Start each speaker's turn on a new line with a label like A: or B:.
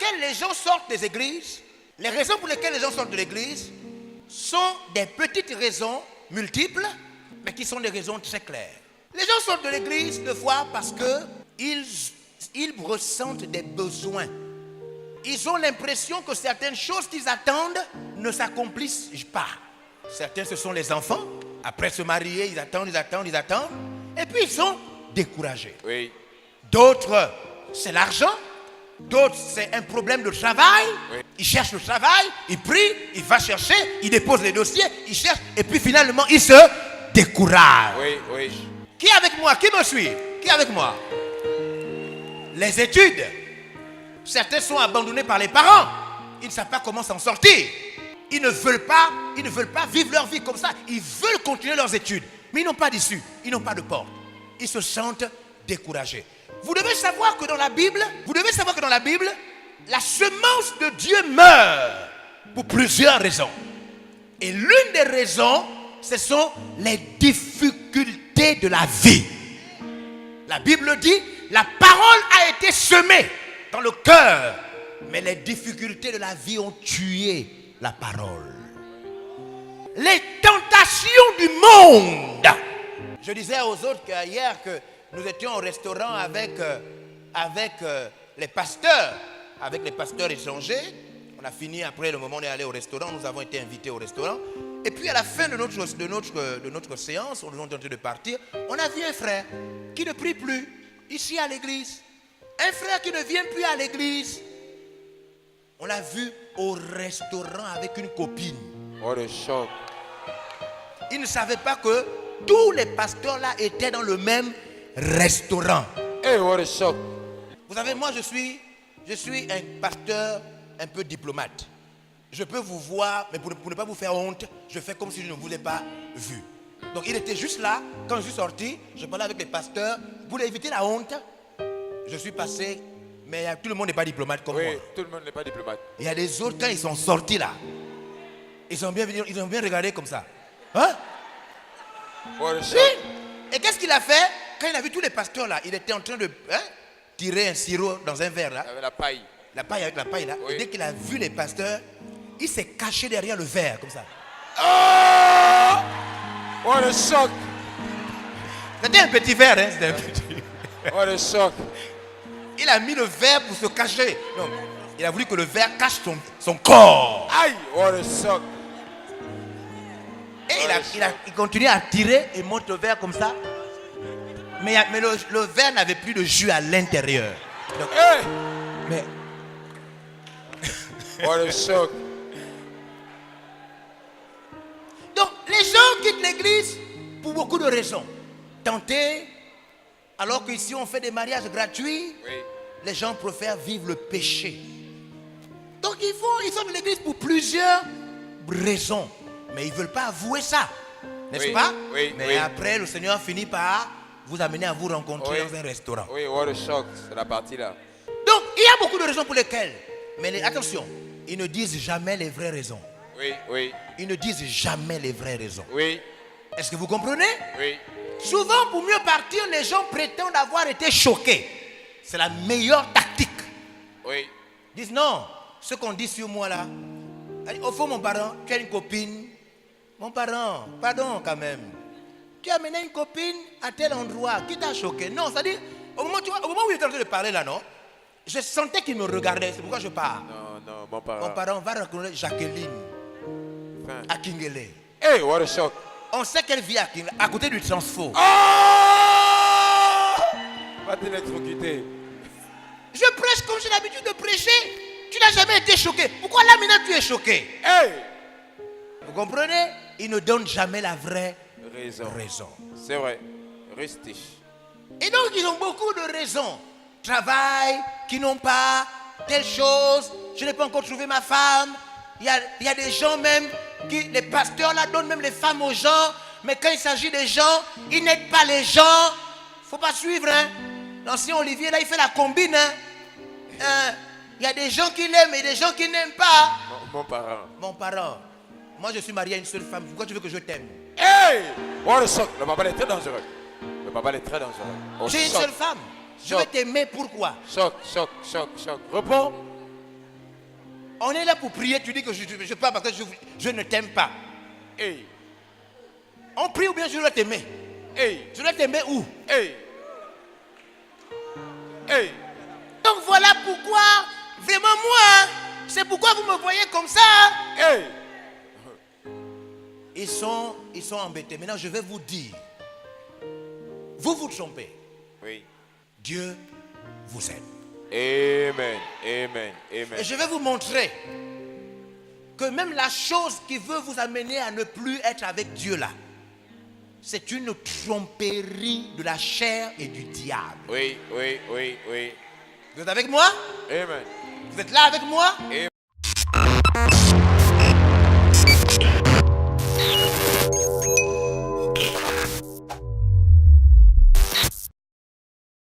A: laquelle les gens sortent des églises, les raisons pour lesquelles les gens sortent de l'église sont des petites raisons multiples, mais qui sont des raisons très claires. Les gens sortent de l'église deux fois parce qu'ils ressentent des besoins. Ils ont l'impression que certaines choses qu'ils attendent ne s'accomplissent pas. Certains, ce sont les enfants. Après se marier, ils attendent. Et puis, ils sont découragés.
B: Oui.
A: D'autres, c'est l'argent. D'autres, c'est un problème de travail.
B: Oui.
A: Ils cherchent le travail, ils prient, ils vont chercher, ils déposent les dossiers, ils cherchent. Et puis, finalement, ils se découragent.
B: Oui, oui.
A: Qui est avec moi? Qui me suit? Qui est avec moi? Les études. Certains sont abandonnés par les parents. Ils ne savent pas comment s'en sortir. Ils ne veulent pas vivre leur vie comme ça. Ils veulent continuer leurs études. Mais ils n'ont pas d'issue. Ils n'ont pas de porte. Ils se sentent découragés. Vous devez savoir que dans la Bible, la semence de Dieu meurt pour plusieurs raisons. Et l'une des raisons, ce sont les difficultés de la vie. La Bible dit, la parole a été semée dans le cœur, mais les difficultés de la vie ont tué la parole. Les tentations du monde. Je disais aux autres hier que nous étions au restaurant avec les pasteurs étrangers. On a fini après le moment où on est allé au restaurant. Nous avons été invités au restaurant. Et puis à la fin de notre séance, on nous a tenté de partir. On a vu un frère qui ne prie plus ici à l'église. Un frère qui ne vient plus à l'église. On l'a vu au restaurant avec une copine.
B: What a shock.
A: Il ne savait pas que tous les pasteurs là étaient dans le même restaurant.
B: Hey, what a shock.
A: Vous savez, moi je suis un pasteur un peu diplomate. Je peux vous voir, mais pour ne pas vous faire honte, je fais comme si je ne vous ai pas vu. Donc il était juste là, quand je suis sorti, je parlais avec les pasteurs. Pour éviter la honte, je suis passé, mais tout le monde n'est pas diplomate comme moi.
B: Oui, tout le monde n'est pas diplomate.
A: Il y a des autres, quand ils sont sortis là, ils ont bien regardé comme ça. Hein?
B: What a shock.
A: Oui. Et qu'est-ce qu'il a fait? Quand il a vu tous les pasteurs là, il était en train de tirer un sirop dans un verre là.
B: Avec la paille.
A: La paille avec la paille là.
B: Oui.
A: Et dès qu'il a vu les pasteurs, il s'est caché derrière le verre comme ça.
B: Oh! What a shock.
A: C'était un petit verre, hein? C'était un petit...
B: What a shock.
A: Il a mis le verre pour se cacher. Non, il a voulu que le verre cache son corps.
B: Aïe, what a shock.
A: Et il continue à tirer et monte le verre comme ça. Mais le verre n'avait plus de jus à l'intérieur. Donc,
B: Hey!
A: mais
B: What a shock.
A: donc, les gens quittent l'église pour beaucoup de raisons. Tentés, alors qu'ici on fait des mariages gratuits,
B: Oui.
A: les gens préfèrent vivre le péché. Donc, ils sont de l'église pour plusieurs raisons. Mais ils ne veulent pas avouer ça. N'est-ce
B: Oui,
A: pas?
B: oui,
A: Mais
B: oui.
A: après, le Seigneur finit par vous amener à vous rencontrer
B: Oui.
A: dans un restaurant.
B: Oui, what a shock. C'est la partie là.
A: Donc, il y a beaucoup de raisons pour lesquelles. Mais attention, ils ne disent jamais les vraies raisons.
B: Oui, oui,
A: Ils ne disent jamais les vraies raisons.
B: oui,
A: Est-ce que vous comprenez?
B: oui.
A: Souvent, pour mieux partir, les gens prétendent avoir été choqués. C'est la meilleure tactique.
B: Oui.
A: Ils disent non, ce qu'on dit sur moi là. Au fond, mon parent, tu as une copine. Mon parent, pardon quand même. Tu as amené une copine à tel endroit. Qui t'a choqué? Non, c'est-à-dire, au moment où il était en train de parler là, non? Je sentais qu'il me regardait. C'est pourquoi je parle.
B: Non, mon parent.
A: Mon parent va reconnaître Jacqueline
B: Enfin.
A: à Kingele.
B: Hey, what a shock.
A: On sait qu'elle vit à côté du transfo.
B: Oh! Va t'électrocuter.
A: Je prêche comme j'ai l'habitude de prêcher. Tu n'as jamais été choqué. Pourquoi là maintenant tu es choqué?
B: Hey!
A: Vous comprenez? Ils ne donnent jamais la vraie raison.
B: C'est vrai. Rustiche.
A: Et donc ils ont beaucoup de raisons. Travail, qui n'ont pas, telle chose. Je n'ai pas encore trouvé ma femme. Il y a des gens même qui, les pasteurs là donnent même les femmes aux gens. Mais quand il s'agit des gens, ils n'aident pas les gens. Il ne faut pas suivre. Hein. L'ancien Olivier là, il fait la combine. Hein. Il y a des gens qui l'aiment et des gens qui n'aiment pas.
B: Mon parent.
A: Mon parent, moi je suis marié à une seule femme. Pourquoi tu veux que je t'aime?
B: Hey! What a shock. Le papa est très dangereux. Le papa est très dangereux. Oh,
A: J'ai une
B: choc.
A: seule femme. Je vais t'aimer pourquoi?
B: Choc. Réponds.
A: On est là pour prier, tu dis que je pars parce que je ne t'aime pas.
B: Hey.
A: On prie ou bien je dois t'aimer?
B: Hey.
A: Je dois t'aimer où?
B: Hey. Hey.
A: Donc voilà pourquoi, vraiment moi, c'est pourquoi vous me voyez comme ça.
B: Hey.
A: Ils sont embêtés. Maintenant, je vais vous dire. Vous vous trompez.
B: Oui.
A: Dieu vous aime.
B: Amen. Amen. Amen.
A: Et je vais vous montrer que même la chose qui veut vous amener à ne plus être avec Dieu là, c'est une tromperie de la chair et du diable.
B: Oui, oui, oui, oui.
A: Vous êtes avec moi?
B: Amen.
A: Vous êtes là avec moi?
B: Amen.